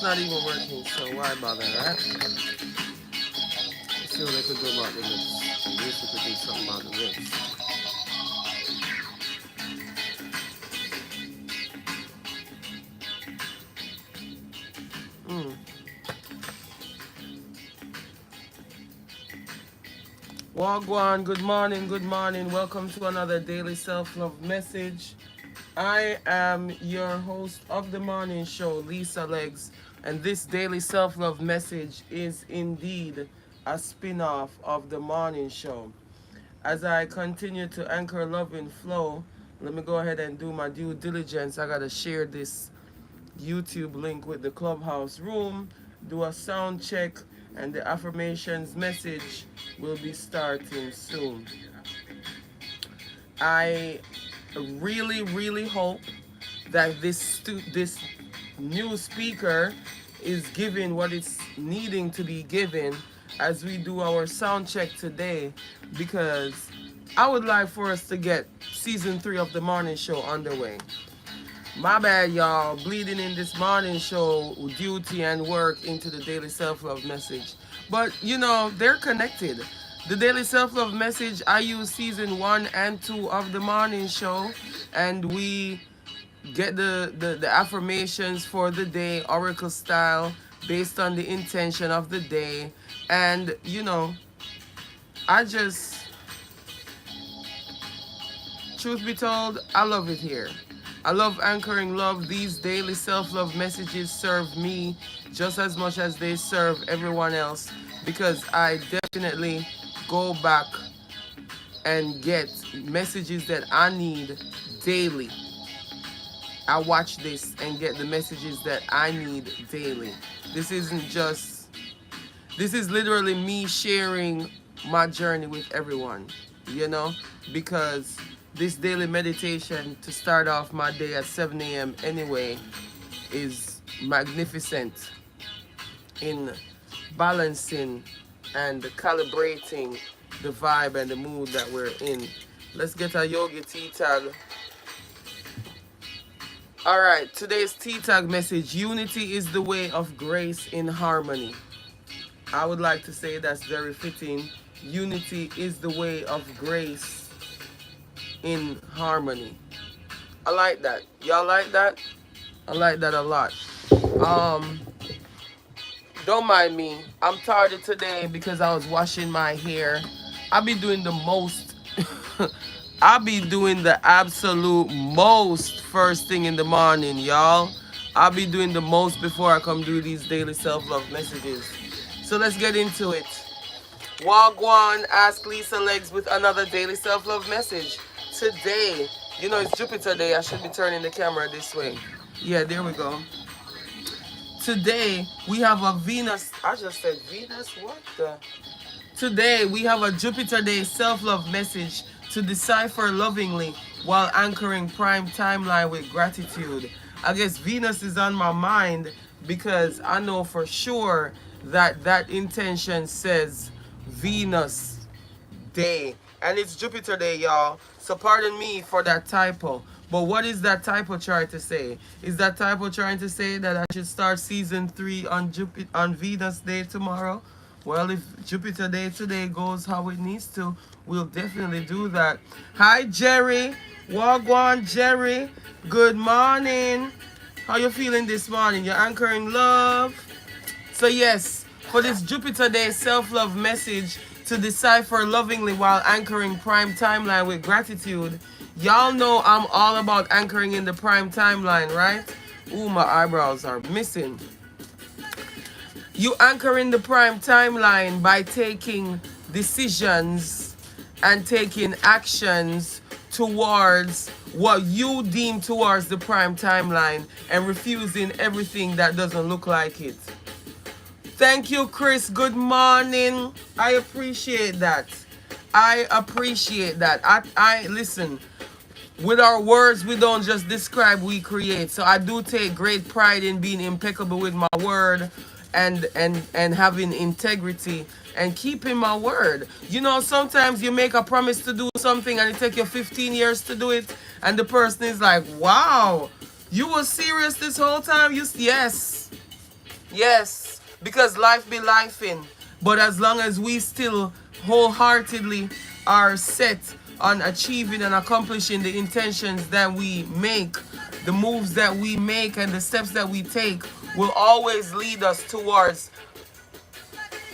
not even working, so why bother, right? Let's see what I could do about the lips. At least we could do something about the lips. Mm. Wagwan, good morning, good morning. Welcome to another daily self-love message. I am your host of the morning show, Lisa Legs, and this daily self-love message is indeed a spin-off of the morning show. As I continue to anchor love in flow, let me go ahead and do my due diligence. I gotta share this YouTube link with the clubhouse room, do a sound check, and the affirmations message will be starting soon. I really hope that this new speaker is giving what it's needing to be given as we do our sound check today, because I would like for us to get season 3 of the morning show underway. My bad, y'all. Bleeding in this morning show, duty and work into the daily self-love message. But, they're connected. The daily self-love message, I use season 1 and 2 of the morning show. And we get the affirmations for the day, oracle style, based on the intention of the day. And, I just, truth be told, I love it here. I love anchoring love. These daily self-love messages serve me just as much as they serve everyone else, because I definitely go back and get messages that I need daily. I watch this and get the messages that I need daily. This isn't just, this is literally me sharing my journey with everyone, because this daily meditation to start off my day at 7 a.m. anyway is magnificent in balancing and calibrating the vibe and the mood that we're in. Let's get a yogi tea tag. All right, today's tea tag message: unity is the way of grace in harmony. I would like to say that's very fitting. Unity is the way of grace in harmony. I like that. Y'all like that? I like that a lot. Um, don't mind me. I'm tired today because I was washing my hair. I'll be doing the most. I'll be doing the absolute most first thing in the morning, y'all. I'll be doing the most before I come do these daily self-love messages. So let's get into it. Wagwan, ask Lisa Legs with another daily self-love message. Today, it's Jupiter Day. I should be turning the camera this way. Yeah, there we go. Today, we have a Venus. I just said Venus? What the? Today, we have a Jupiter Day self-love message to decipher lovingly while anchoring prime timeline with gratitude. I guess Venus is on my mind because I know for sure that intention says Venus Day. And it's Jupiter Day, y'all. So pardon me for that typo. But what is that typo trying to say? Is that typo trying to say that I should start season 3 on Venus Day tomorrow? Well, if Jupiter Day today goes how it needs to, we'll definitely do that. Hi, Jerry. Wagwan, Jerry. Good morning. How you feeling this morning? You're anchoring love? So yes, for this Jupiter Day self-love message to decipher lovingly while anchoring prime timeline with gratitude. Y'all know I'm all about anchoring in the prime timeline, right? Ooh, my eyebrows are missing. You anchor in the prime timeline by taking decisions and taking actions towards what you deem towards the prime timeline and refusing everything that doesn't look like it. Thank you, Chris. Good morning. I appreciate that. I appreciate that. I listen. With our words, we don't just describe, we create. So I do take great pride in being impeccable with my word and having integrity and keeping my word. Sometimes you make a promise to do something and it takes you 15 years to do it, and the person is like, wow, you were serious this whole time? Yes. Yes, because life be lifing. But as long as we still wholeheartedly are set on achieving and accomplishing the intentions that we make, the moves that we make, and the steps that we take will always lead us towards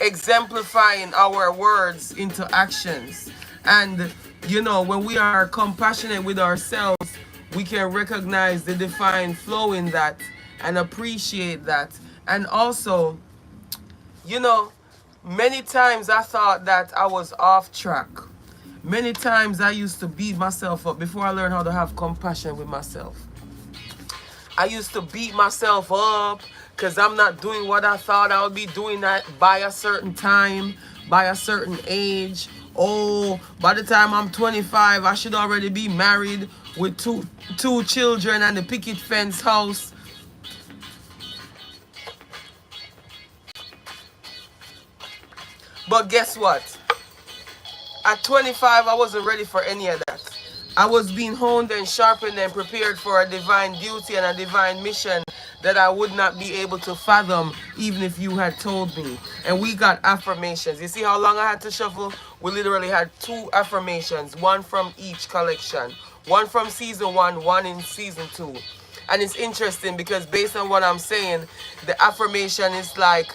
exemplifying our words into actions. And when we are compassionate with ourselves, we can recognize the divine flow in that and appreciate that. And also, you know, many times I thought that I was off track. Many times I used to beat myself up before I learned how to have compassion with myself. I used to beat myself up because I'm not doing what I thought I would be doing that by a certain time, by a certain age. Oh, by the time I'm 25, I should already be married with two children and a picket fence house. But guess what? At 25, I wasn't ready for any of that. I was being honed and sharpened and prepared for a divine duty and a divine mission that I would not be able to fathom even if you had told me. And we got affirmations. You see how long I had to shuffle? We literally had 2 affirmations, one from each collection. One from season 1, one in season 2. And it's interesting because based on what I'm saying, the affirmation is like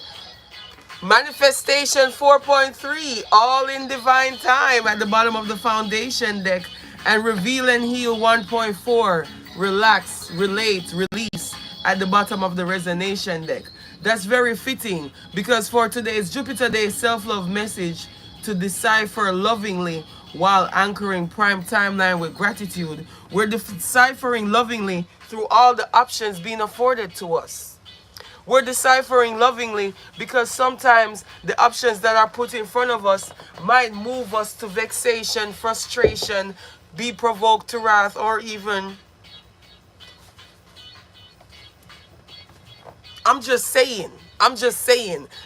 Manifestation 4.3, all in divine time at the bottom of the foundation deck. And Reveal and Heal 1.4, relax, relate, release at the bottom of the resonation deck. That's very fitting because for today's Jupiter Day self-love message, to decipher lovingly while anchoring prime timeline with gratitude, we're deciphering lovingly through all the options being afforded to us. We're deciphering lovingly because sometimes the options that are put in front of us might move us to vexation, frustration, be provoked to wrath, or even, I'm just saying,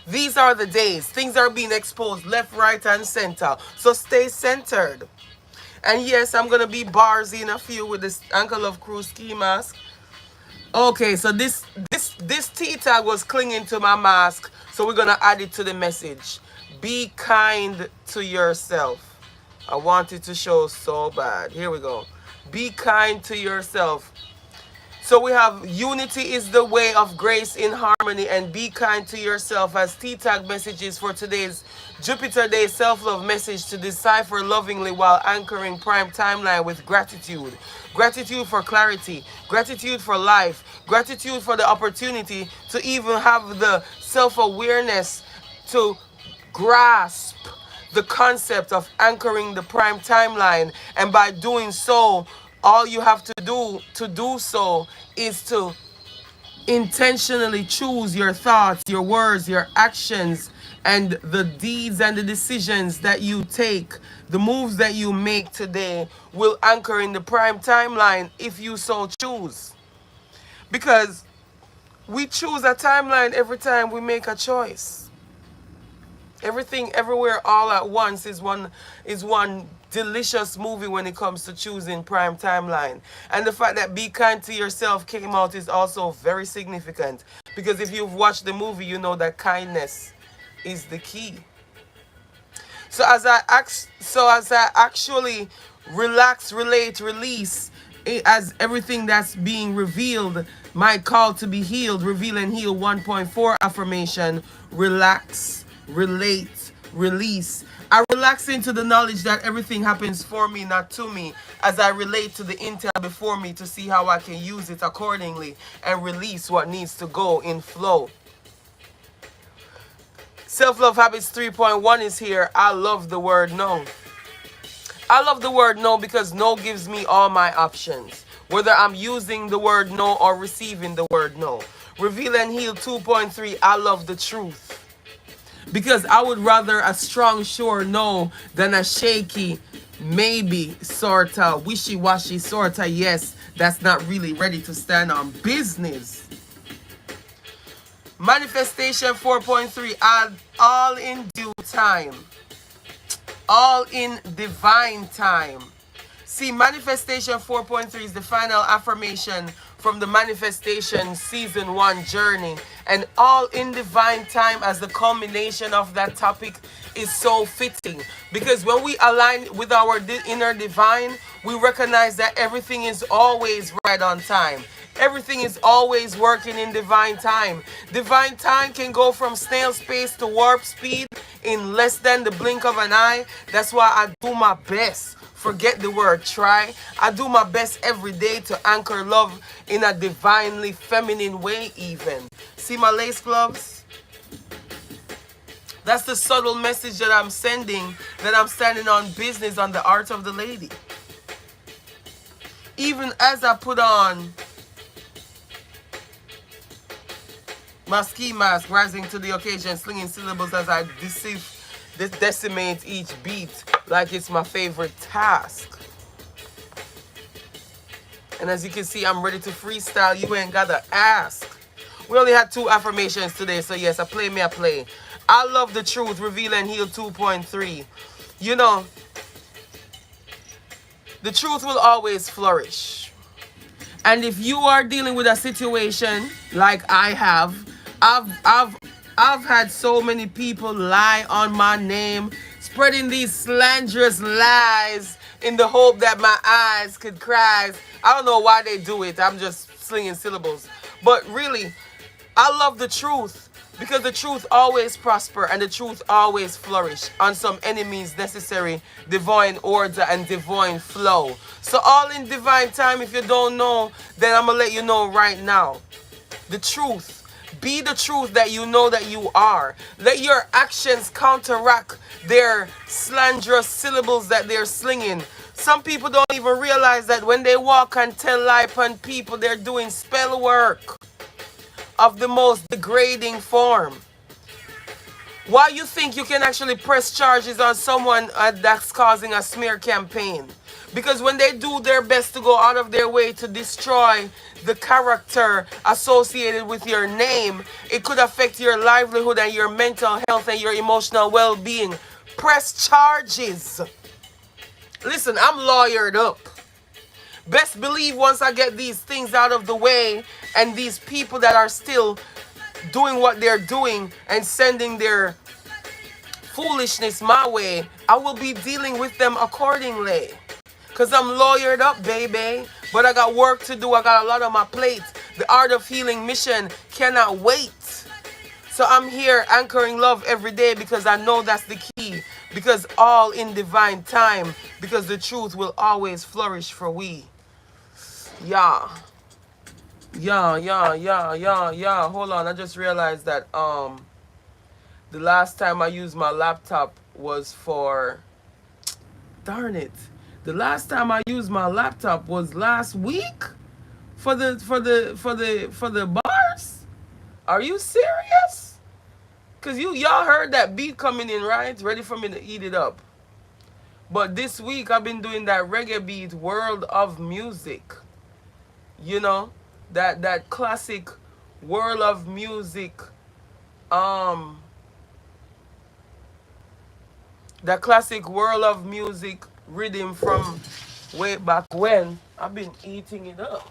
these are the days. Things are being exposed left, right, and center. So stay centered. And yes, I'm going to be barsy in a few with this Uncle of Crew ski mask. Okay, so this T tag was clinging to my mask, so we're gonna add it to the message. Be kind to yourself. I wanted to show so bad. Here we go. Be kind to yourself. So we have unity is the way of grace in harmony, and be kind to yourself as T-tag messages for today's Jupiter Day self-love message, to decipher lovingly while anchoring prime timeline with gratitude. Gratitude for clarity, gratitude for life, gratitude for the opportunity to even have the self-awareness to grasp the concept of anchoring the prime timeline. And by doing so, all you have to do so is to intentionally choose your thoughts, your words, your actions, and the deeds and the decisions that you take. The moves that you make today will anchor in the prime timeline if you so choose. Because we choose a timeline every time we make a choice. Everything, everywhere, all at once is one delicious movie when it comes to choosing prime timeline. And the fact that Be Kind to Yourself came out is also very significant, because if you've watched the movie, you know that kindness is the key. So as I actually relax, relate, release, as everything that's being revealed, my call to be healed, Reveal and Heal 1.4 affirmation, relax, relate, release. I relax into the knowledge that everything happens for me, not to me, as I relate to the intel before me to see how I can use it accordingly and release what needs to go in flow. Self-Love Habits 3.1 is here. I love the word no. I love the word no because no gives me all my options, whether I'm using the word no or receiving the word no. Reveal and Heal 2.3, I love the truth. Because I would rather a strong, sure no than a shaky, maybe, sorta, wishy-washy, sorta, yes, that's not really ready to stand on business. Manifestation 4.3, all in due time. All in divine time. See, Manifestation 4.3 is the final affirmation from the Manifestation Season 1 journey. And all in divine time as the culmination of that topic is so fitting. Because when we align with our inner divine, we recognize that everything is always right on time. Everything is always working in divine time. Divine time can go from snail space to warp speed in less than the blink of an eye. That's why I do my best. Forget the word try. I do my best every day to anchor love in a divinely feminine way even. See my lace gloves? That's the subtle message that I'm sending, that I'm standing on business on the art of the lady. Even as I put on my ski mask, rising to the occasion, slinging syllables as I decimate each beat like it's my favorite task. And as you can see, I'm ready to freestyle. You ain't gotta ask. We only had 2 affirmations today, so yes, I play. I love the truth, reveal and heal 2.3. You know, the truth will always flourish. And if you are dealing with a situation like I have, I've had so many people lie on my name, spreading these slanderous lies in the hope that my eyes could cry. I don't know why they do it. I'm just slinging syllables. But really, I love the truth because the truth always prosper and the truth always flourish on some enemies necessary, divine order and divine flow. So all in divine time. If you don't know, then I'm going to let you know right now. The truth. Be the truth that you know that you are. Let your actions counteract their slanderous syllables that they're slinging. Some people don't even realize that when they walk and tell lie upon people, they're doing spell work of the most degrading form. Why you think you can actually press charges on someone that's causing a smear campaign? Because when they do their best to go out of their way to destroy the character associated with your name, it could affect your livelihood and your mental health and your emotional well-being. Press charges. Listen, I'm lawyered up. Best believe once I get these things out of the way and these people that are still doing what they're doing and sending their foolishness my way, I will be dealing with them accordingly. Because I'm lawyered up, baby. But I got work to do. I got a lot on my plate. The Art of Healing mission cannot wait. So I'm here anchoring love every day because I know that's the key. Because all in divine time. Because the truth will always flourish for we. Yeah. Hold on. I just realized that the last time I used my laptop was for... Darn it. The last time I used my laptop was last week for the bars. Are you serious? Cause y'all heard that beat coming in, right? Ready for me to eat it up. But this week I've been doing that reggae beat, World of Music. You know, that classic World of Music. That classic World of Music rhythm from way back when. I've been eating it up.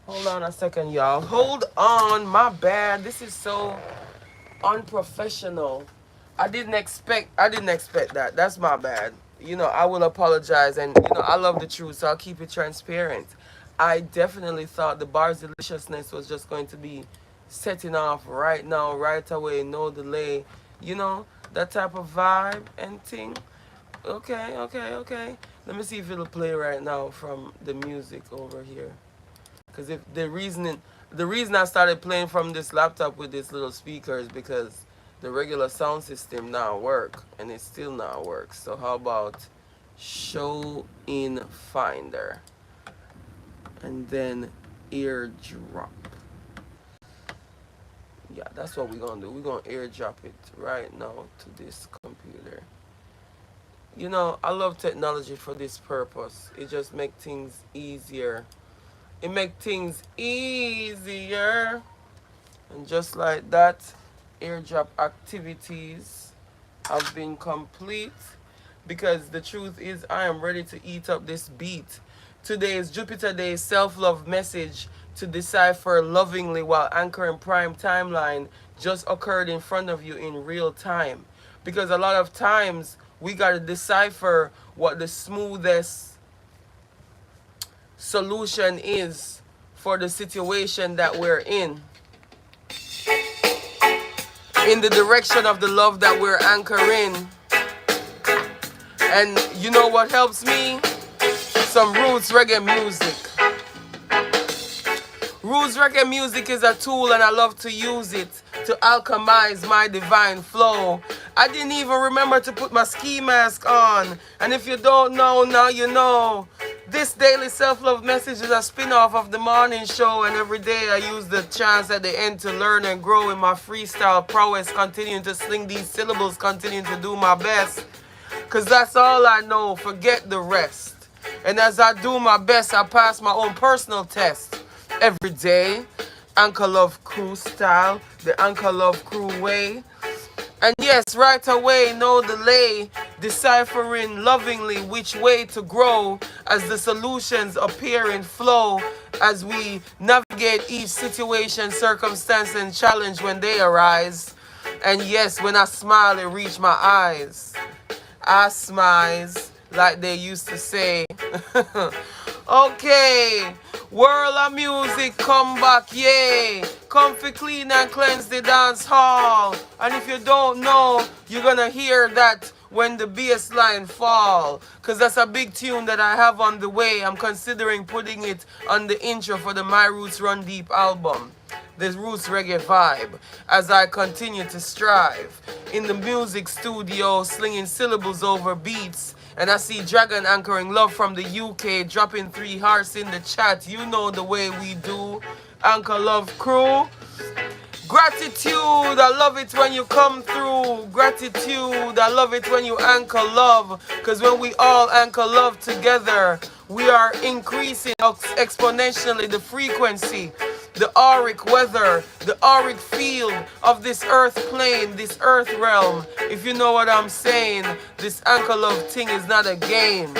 Hold on a second, y'all. Hold on, my bad. This is so unprofessional. I didn't expect that. That's my bad. You know, I will apologize, and you know, I love the truth, so I'll keep it transparent. I definitely thought the bar's deliciousness was just going to be setting off right now, right away, no delay. You know, that type of vibe and thing. Okay. Let me see if it'll play right now from the music over here. Because if the reason I started playing from this laptop with this little speaker is because the regular sound system now work and it still not works. So how about show in Finder and then airdrop. Yeah, that's what we're gonna do. We're gonna airdrop it right now to this computer. You know, I love technology for this purpose. It just makes things easier. It makes things easier. And just like that, airdrop activities have been complete. because the truth is I am ready to eat up this beat. Today is Jupiter Day self-love message to decipher lovingly while anchoring prime timeline just occurred in front of you in real time. Because a lot of times we got to decipher what the smoothest solution is for the situation that we're in the direction of the love that we're anchoring. And you know what helps me? Some roots reggae music. Roots reggae music is a tool and I love to use it to alchemize my divine flow. I didn't even remember to put my ski mask on. And if you don't know, now you know. This daily self-love message is a spin-off of the morning show, and every day I use the chance at the end to learn and grow in my freestyle prowess, continuing to sling these syllables, continuing to do my best. Cause that's all I know, forget the rest. And as I do my best, I pass my own personal test every day. Anchor Love Crew style, the Anchor Love Crew way. And yes, right away, no delay, deciphering lovingly which way to grow as the solutions appear in flow as we navigate each situation, circumstance, and challenge when they arise. And yes, when I smile, it reach my eyes. I smiles, like they used to say. Okay, world of music, come back, yay. Come for clean and cleanse the dance hall. And if you don't know, you're gonna hear that when the bass line fall. Cause that's a big tune that I have on the way. I'm considering putting it on the intro for the My Roots Run Deep album. The Roots Reggae vibe, as I continue to strive in the music studio, slinging syllables over beats. And I see Dragon anchoring love from the UK, dropping 3 hearts in the chat. You know the way we do. Anchor Love Crew. Gratitude, I love it when you come through. Gratitude, I love it when you anchor love. Because when we all anchor love together, we are increasing exponentially the frequency, the auric weather, the auric field of this earth plane, this earth realm. If you know what I'm saying, this anchor love thing is not a game.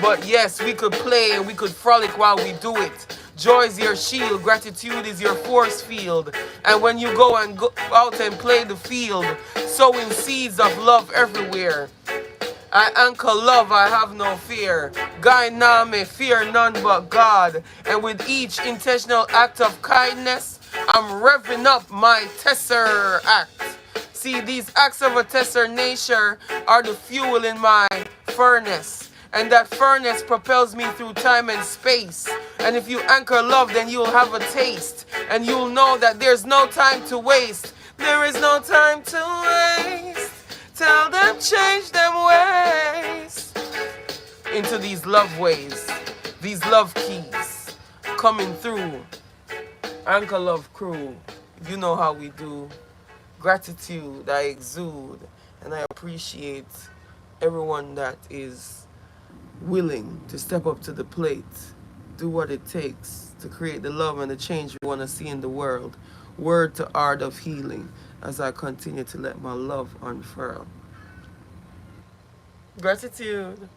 But yes, we could play and we could frolic while we do it. Joy is your shield, gratitude is your force field. And when you go out and play the field, sowing seeds of love everywhere. I anchor love, I have no fear. Guy Name, fear none but God. And with each intentional act of kindness, I'm revving up my Tesser act. See, these acts of a Tesser nature are the fuel in my furnace. And that furnace propels me through time and space. And if you anchor love, then you'll have a taste. And you'll know that there's no time to waste. There is no time to waste. Tell them change them ways into these love ways, these love keys coming through. Anchor Love Crew, you know how we do. Gratitude I exude, and I appreciate everyone that is willing to step up to the plate, do what it takes to create the love and the change we want to see in the world. Word to art of healing as I continue to let my love unfurl. Gratitude.